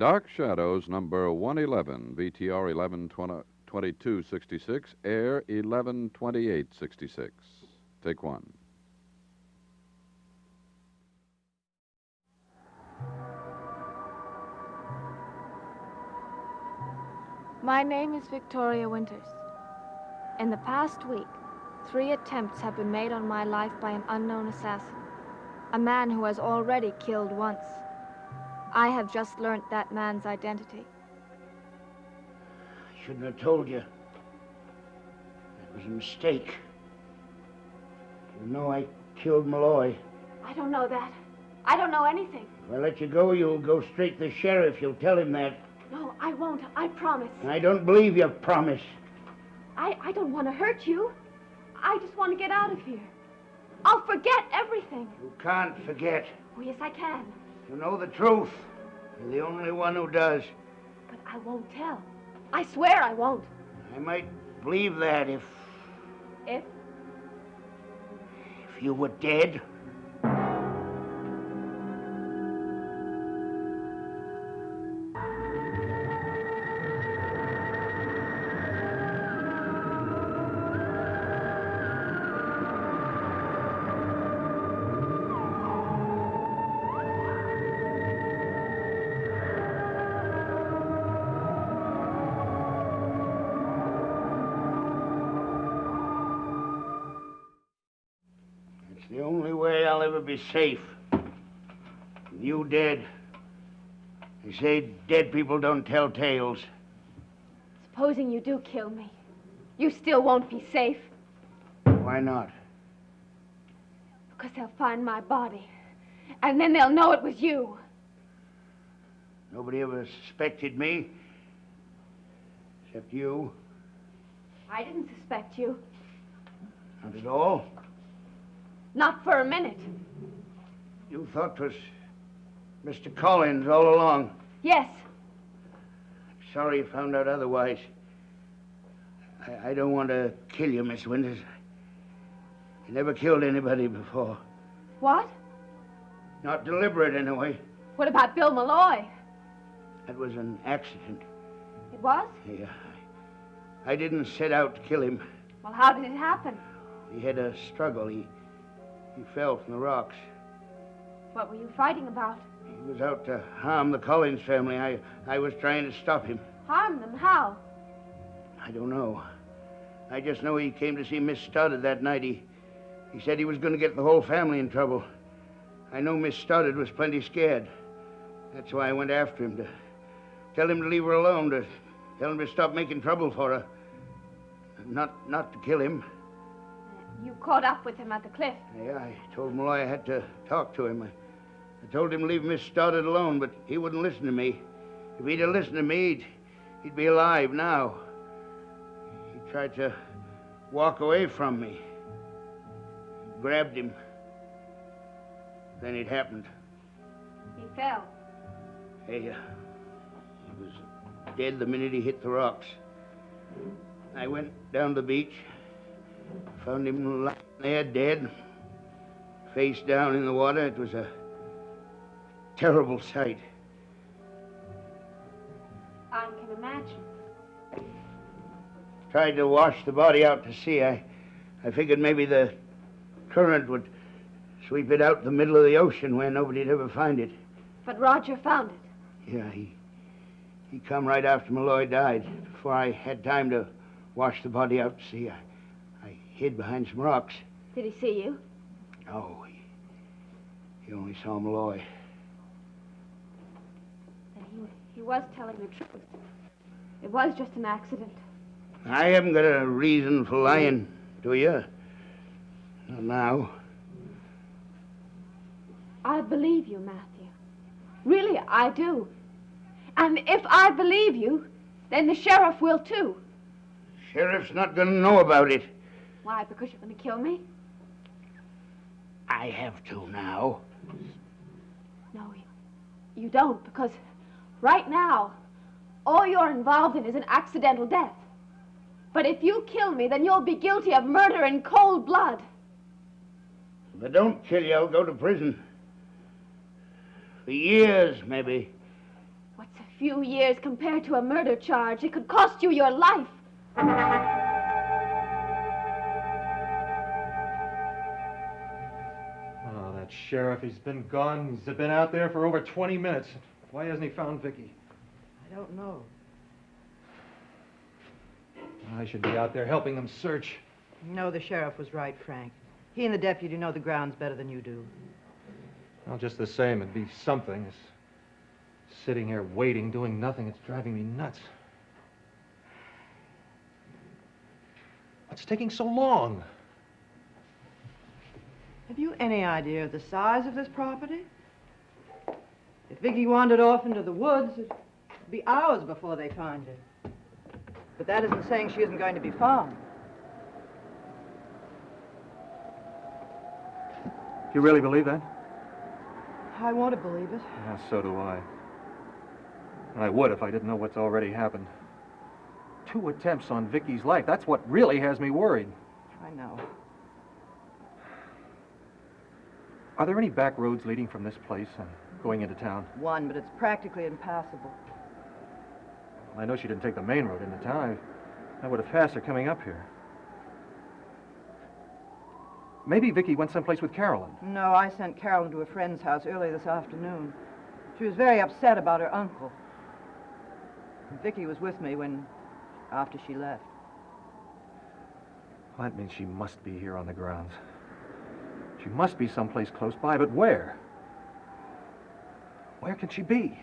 Dark Shadows, number 111, VTR 112266, air 112866. Take one. My name is Victoria Winters. In the past week, 3 attempts have been made on my life by an unknown assassin, a man who has already killed once. I have just learnt that man's identity. I shouldn't have told you. That was a mistake. You know I killed Malloy. I don't know that. I don't know anything. If I let you go, you'll go straight to the sheriff. You'll tell him that. No, I won't. I promise. I don't believe your promise. I don't want to hurt you. I just want to get out of here. I'll forget everything. You can't forget. Oh, yes, I can. You know the truth. You're the only one who does. But I won't tell. I swear I won't. I might believe that if If? you were dead. It's the only way I'll ever be safe. With you dead. They say dead people don't tell tales. Supposing you do kill me, you still won't be safe. Why not? Because they'll find my body. And then they'll know it was you. Nobody ever suspected me. Except you. I didn't suspect you. Not at all. Not for a minute. You thought 'twas Mr. Collins all along. Yes. Sorry you found out otherwise. I don't want to kill you, Miss Winters. I never killed anybody before. What? Not deliberate, anyway. What about Bill Malloy? That was an accident. It was? Yeah. I didn't set out to kill him. Well, how did it happen? He had a struggle. He fell from the rocks. What were you fighting about? He was out to harm the Collins family. I was trying to stop him. Harm them? How? I don't know. I just know he came to see Miss Stoddard that night. He said he was going to get the whole family in trouble. I know Miss Stoddard was plenty scared. That's why I went after him, to tell him to leave her alone, to tell him to stop making trouble for her. Not to kill him. You caught up with him at the cliff. Yeah, I told Malloy I had to talk to him. I told him to leave Miss Stoddard alone, but he wouldn't listen to me. If he'd have listened to me, he'd be alive now. He tried to walk away from me. Grabbed him. Then it happened. He fell. Hey, he was dead the minute he hit the rocks. I went down to the beach, found him lying there dead, face down in the water. It was a terrible sight. I can imagine. Tried to wash the body out to sea. I figured maybe the current would sweep it out in the middle of the ocean where nobody'd ever find it. But Roger found it. Yeah, he come right after Malloy died. Before I had time to wash the body out to sea, I hid behind some rocks. Did he see you? No, he only saw Malloy. Then he was telling the truth. It was just an accident. I haven't got a reason for lying, do you? Not now. I believe you, Matthew. Really, I do. And if I believe you, then the sheriff will too. Sheriff's not going to know about it. Why, because you're going to kill me? I have to now. No, you don't, because right now, all you're involved in is an accidental death. But if you kill me, then you'll be guilty of murder in cold blood. If I don't kill you, I'll go to prison. For years, maybe. What's a few years compared to a murder charge. It could cost you your life. Oh, that sheriff, he's been gone. He's been out there for over 20 minutes. Why hasn't he found Vicky? I don't know. I should be out there helping them search. No, the sheriff was right, Frank. He and the deputy know the grounds better than you do. Well, just the same, it'd be something. It's sitting here waiting, doing nothing. It's driving me nuts. What's taking so long? Have you any idea of the size of this property? If Vicky wandered off into the woods, it'd be hours before they find her. But that isn't saying she isn't going to be found. Do you really believe that? I want to believe it. Yeah, so do I. And I would if I didn't know what's already happened. 2 attempts on Vicky's life. That's what really has me worried. I know. Are there any back roads leading from this place and going into town? One, but it's practically impassable. I know she didn't take the main road into town. I would have passed her coming up here. Maybe Vicky went someplace with Carolyn. No, I sent Carolyn to a friend's house early this afternoon. She was very upset about her uncle. Vicky was with me after she left. Well, that means she must be here on the grounds. She must be someplace close by, but where? Where can she be?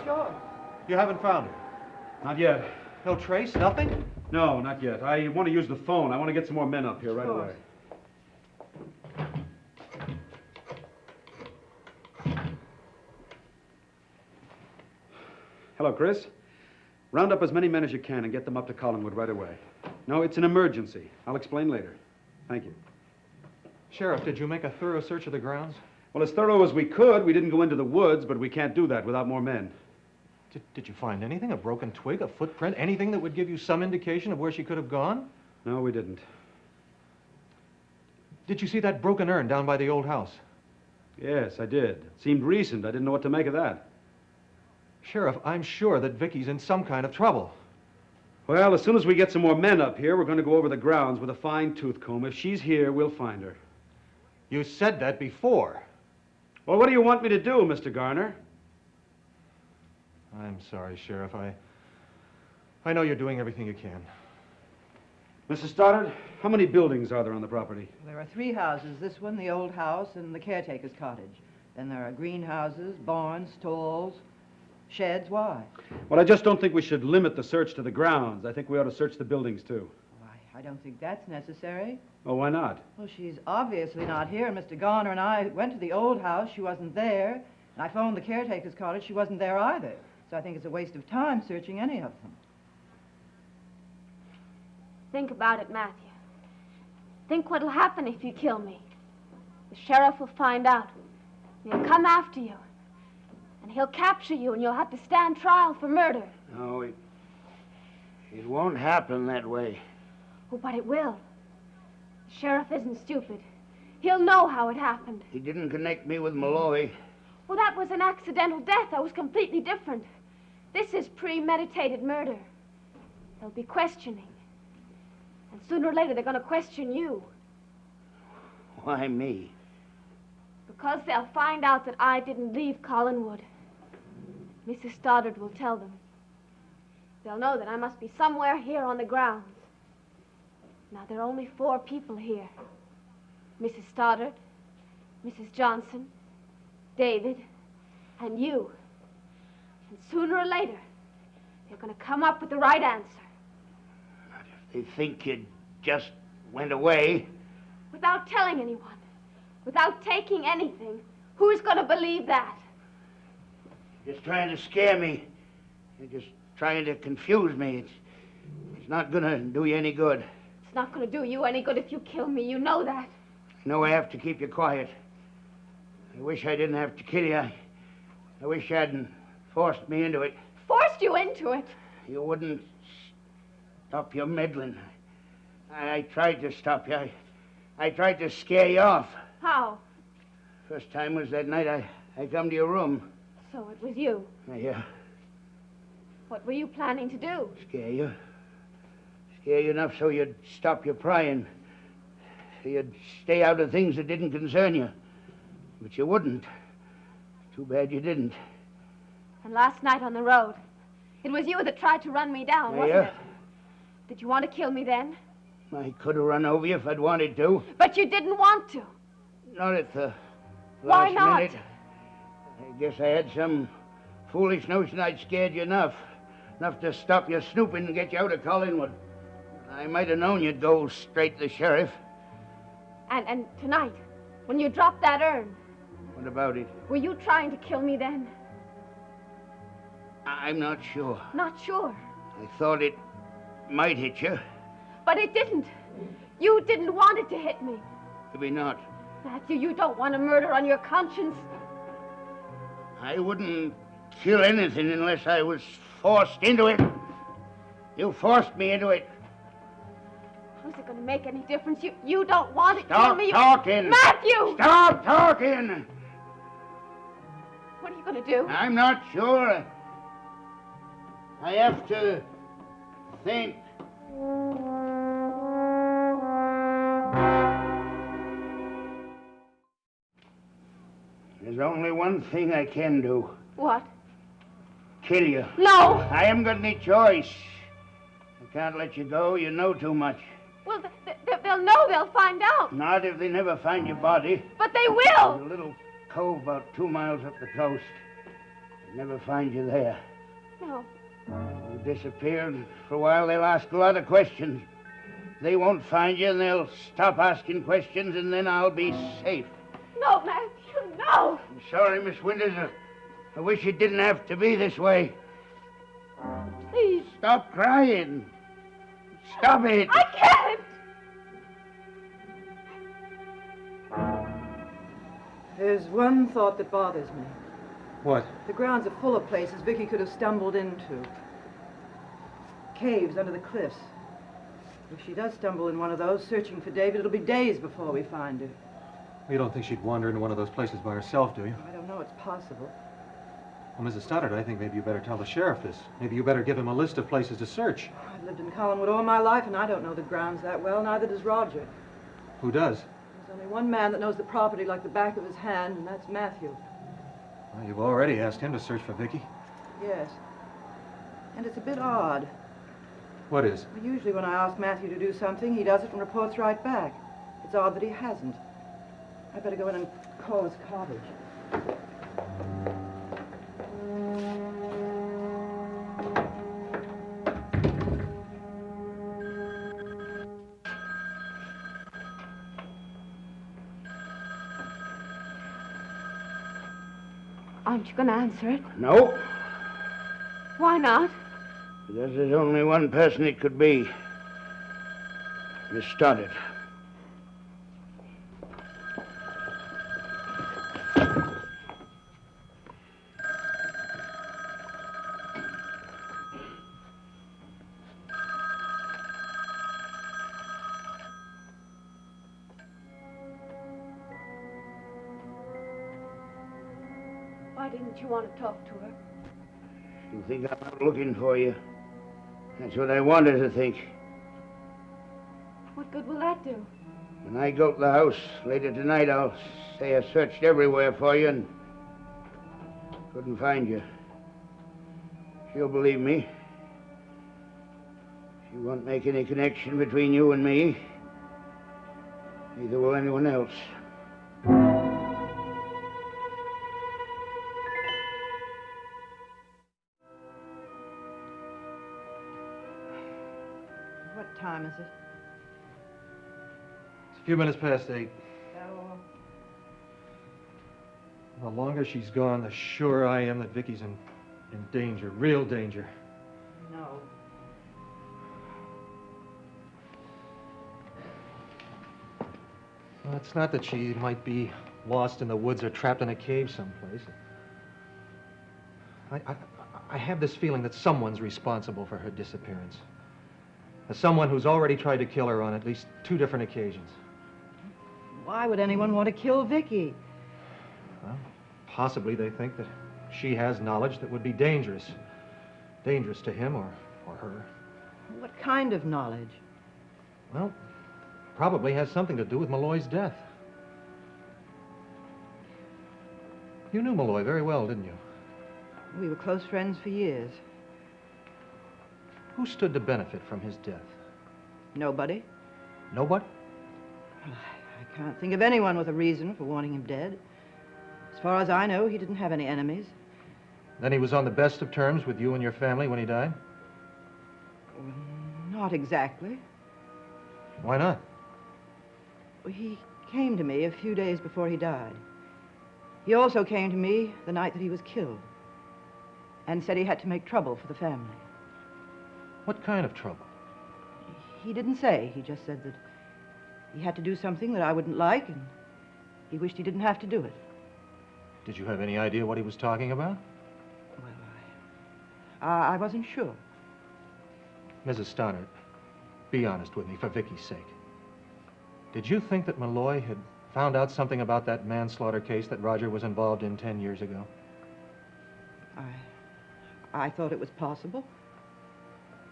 Sure. You haven't found her? Not yet. No trace? Nothing? No, not yet. I want to use the phone. I want to get some more men up here right away. Hello, Chris. Round up as many men as you can and get them up to Collinwood right away. No, it's an emergency. I'll explain later. Thank you. Sheriff, did you make a thorough search of the grounds? Well, as thorough as we could. We didn't go into the woods, but we can't do that without more men. Did you find anything? A broken twig, a footprint, anything that would give you some indication of where she could have gone? No, we didn't. Did you see that broken urn down by the old house? Yes, I did. It seemed recent. I didn't know what to make of that. Sheriff, I'm sure that Vicky's in some kind of trouble. Well, as soon as we get some more men up here, we're going to go over the grounds with a fine-tooth comb. If she's here, we'll find her. You said that before. Well, what do you want me to do, Mr. Garner? I'm sorry, Sheriff. I know you're doing everything you can. Mrs. Stoddard, how many buildings are there on the property? There are 3 houses, this one, the old house, and the caretaker's cottage. Then there are greenhouses, barns, stalls, sheds. Why? Well, I just don't think we should limit the search to the grounds. I think we ought to search the buildings, too. Why, I don't think that's necessary. Oh, why not? Well, she's obviously not here. Mr. Garner and I went to the old house. She wasn't there. And I phoned the caretaker's cottage. She wasn't there either. So I think it's a waste of time searching any of them. Think about it, Matthew. Think what'll happen if you kill me. The sheriff will find out. And he'll come after you. And he'll capture you, and you'll have to stand trial for murder. No, it won't happen that way. Oh, but it will. The sheriff isn't stupid. He'll know how it happened. He didn't connect me with Malloy. Well, that was an accidental death. That was completely different. This is premeditated murder. They'll be questioning. And sooner or later, they're going to question you. Why me? Because they'll find out that I didn't leave Collinwood. Mrs. Stoddard will tell them. They'll know that I must be somewhere here on the grounds. Now, there are only 4 people here. Mrs. Stoddard, Mrs. Johnson, David, and you. And sooner or later, they're going to come up with the right answer. They think you just went away. Without telling anyone, without taking anything, who's going to believe that? Just trying to scare me. You're just trying to confuse me. It's not going to do you any good. It's not going to do you any good if you kill me. You know that. I know I have to keep you quiet. I wish I didn't have to kill you. I wish you hadn't forced me into it. Forced you into it. You wouldn't stop your meddling. I tried to stop you. I tried to scare you off. How? First time was that night I come to your room. So it was you. Yeah, What were you planning to do? scare you. Scare you enough so you'd stop your prying. So you'd stay out of things that didn't concern you. But you wouldn't. Too bad you didn't. And last night on the road, it was you that tried to run me down, wasn't Yeah. it? Did you want to kill me then? I could have run over you if I'd wanted to. But you didn't want to. Not at the Why last not? minute. I guess I had some foolish notion I'd scared you enough. Enough to stop you snooping and get you out of Collingwood. I might have known you'd go straight to the sheriff. And tonight, when you dropped that urn, What about it? were you trying to kill me then? I'm not sure. Not sure. I thought it might hit you. But it didn't. You didn't want it to hit me. Maybe not. Matthew, you don't want a murder on your conscience. I wouldn't kill anything unless I was forced into it. You forced me into it. How's it going to make any difference? You don't want to kill Stop me. talking. Matthew! Stop talking. What are you going to do? I'm not sure. I have to think. There's only one thing I can do. What? Kill you. No! I haven't got any choice. I can't let you go. You know too much. Well, they'll know. They'll find out. Not if they never find your body. But they There's a will. little cove about 2 miles up the coast. They'll never find you there. No. You disappeared. For a while, they'll ask a lot of questions. They won't find you, and they'll stop asking questions, and then I'll be safe. No, Matthew, no! I'm sorry, Miss Winters. I wish it didn't have to be this way. Please. Stop crying. Stop it. I can't! There's one thought that bothers me. What? The grounds are full of places Vicky could have stumbled into. Caves under the cliffs. If she does stumble in one of those, searching for David, it'll be days before we find her. You don't think she'd wander into one of those places by herself, do you? I don't know, it's possible. Well, Mrs. Stoddard, I think maybe you better tell the sheriff this. Maybe you better give him a list of places to search. I've lived in Collinwood all my life, and I don't know the grounds that well, neither does Roger. Who does? There's only one man that knows the property like the back of his hand, and that's Matthew. Well, you've already asked him to search for Vicky. Yes. And it's a bit odd. What is? Well, usually when I ask Matthew to do something, he does it and reports right back. It's odd that he hasn't. I better go in and call his cottage. Aren't you going to answer it? No, Why not? because there's only one person it could be. Miss Stoddard. Why didn't you want to talk to her? You think I'm out looking for you? That's what I wanted to think. What good will that do? When I go to the house later tonight, I'll say I searched everywhere for you and couldn't find you. She'll believe me. She won't make any connection between you and me. Neither will anyone else. What time is it? It's a few minutes past 8. Oh, The longer she's gone, the surer I am that Vicky's in danger, real danger. no. Well, it's not that she might be lost in the woods or trapped in a cave someplace. I have this feeling that someone's responsible for her disappearance. Someone who's already tried to kill her on at least 2 different occasions. Why would anyone want to kill Vicky? Well, possibly they think that she has knowledge that would be dangerous. Dangerous to him or her. What kind of knowledge? Well, probably has something to do with Malloy's death. You knew Malloy very well, didn't you? We were close friends for years. Who stood to benefit from his death? Nobody. Nobody? I can't think of anyone with a reason for wanting him dead. As far as I know, he didn't have any enemies. Then he was on the best of terms with you and your family when he died? Not exactly. Why not? He came to me a few days before he died. He also came to me the night that he was killed and said he had to make trouble for the family. What kind of trouble? He didn't say. He just said that he had to do something that I wouldn't like, and he wished he didn't have to do it. Did you have any idea what he was talking about? Well, I wasn't sure. Mrs. Stoddard, be honest with me for Vicky's sake. Did you think that Malloy had found out something about that manslaughter case that Roger was involved in 10 years ago? I thought it was possible.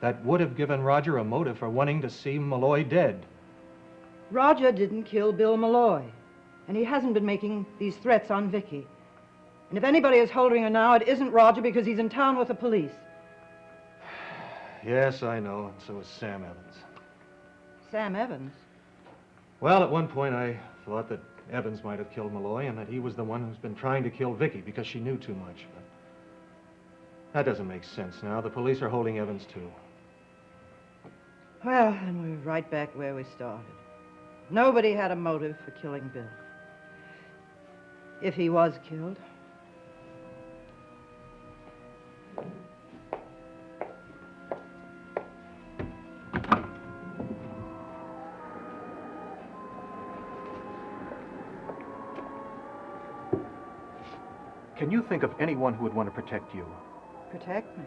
That would have given Roger a motive for wanting to see Malloy dead. Roger didn't kill Bill Malloy, and he hasn't been making these threats on Vicky. And if anybody is holding her now, it isn't Roger because he's in town with the police. Yes, I know, and so is Sam Evans. Sam Evans? Well, at one point I thought that Evans might have killed Malloy and that he was the one who's been trying to kill Vicky because she knew too much. But that doesn't make sense now. The police are holding Evans, too. Well, then we're right back where we started. Nobody had a motive for killing Bill. If he was killed. Can you think of anyone who would want to protect you? Protect me?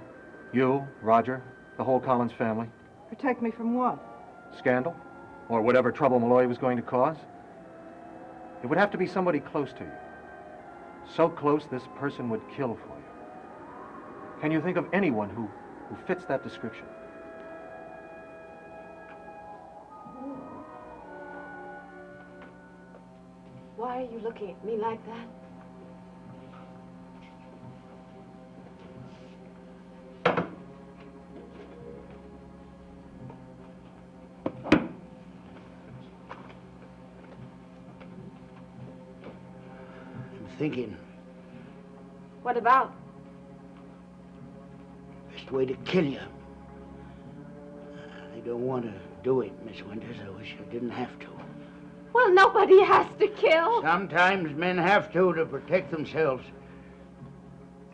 You, Roger, the whole Collins family? Protect me from what? Scandal? Or whatever trouble Malloy was going to cause? It would have to be somebody close to you. So close this person would kill for you. Can you think of anyone who fits that description? Why are you looking at me like that? Thinking. What about? Best way to kill you. I don't want to do it, Miss Winters. I wish I didn't have to. Well, nobody has to kill. Sometimes men have to protect themselves.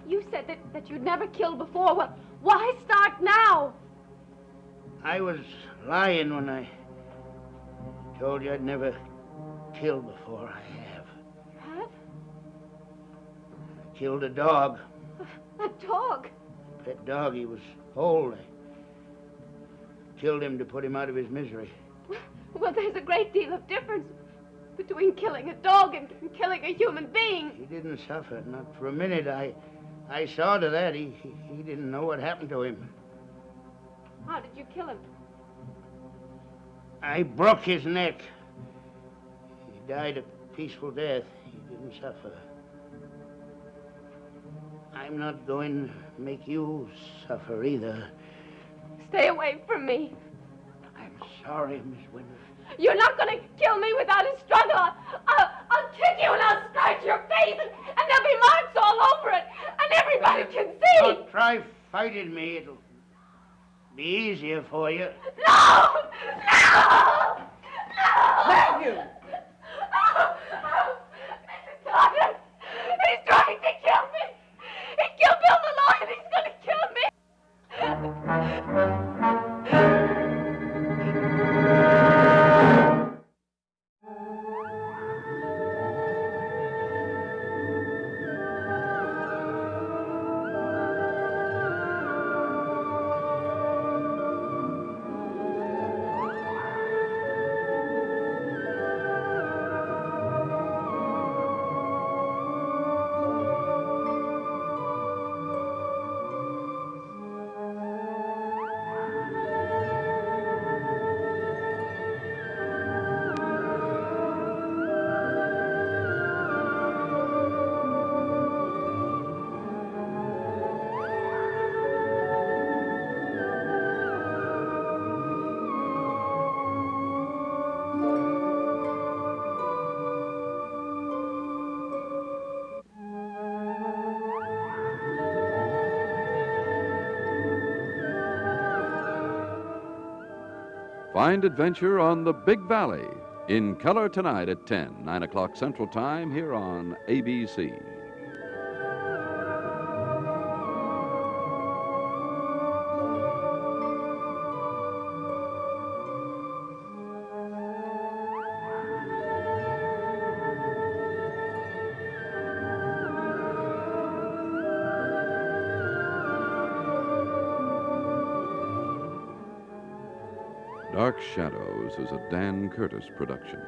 You said that you'd never killed before. Well, why start now? I was lying when I told you I'd never killed before. I have. Have? I killed a dog. A dog? Pet dog. He was old. I killed him to put him out of his misery. Well, there's a great deal of difference between killing a dog and killing a human being. He didn't suffer, not for a minute. I saw to that. He didn't know what happened to him. How did you kill him? I broke his neck. He died a peaceful death. He didn't suffer. I'm not going to make you suffer either. Stay away from me. I'm sorry, Miss Winters. You're not going to kill me without a struggle. I'll kick you and I'll scratch your face and there'll be marks all over it and everybody can see. Don't try fighting me. It'll be easier for you. No! No! No! Matthew! Doctor, he's trying to kill me. He killed Bill Malloy and he's going to kill me. Find adventure on the Big Valley in color tonight at 10, 9 o'clock Central Time here on ABC. Dark Shadows is a Dan Curtis production.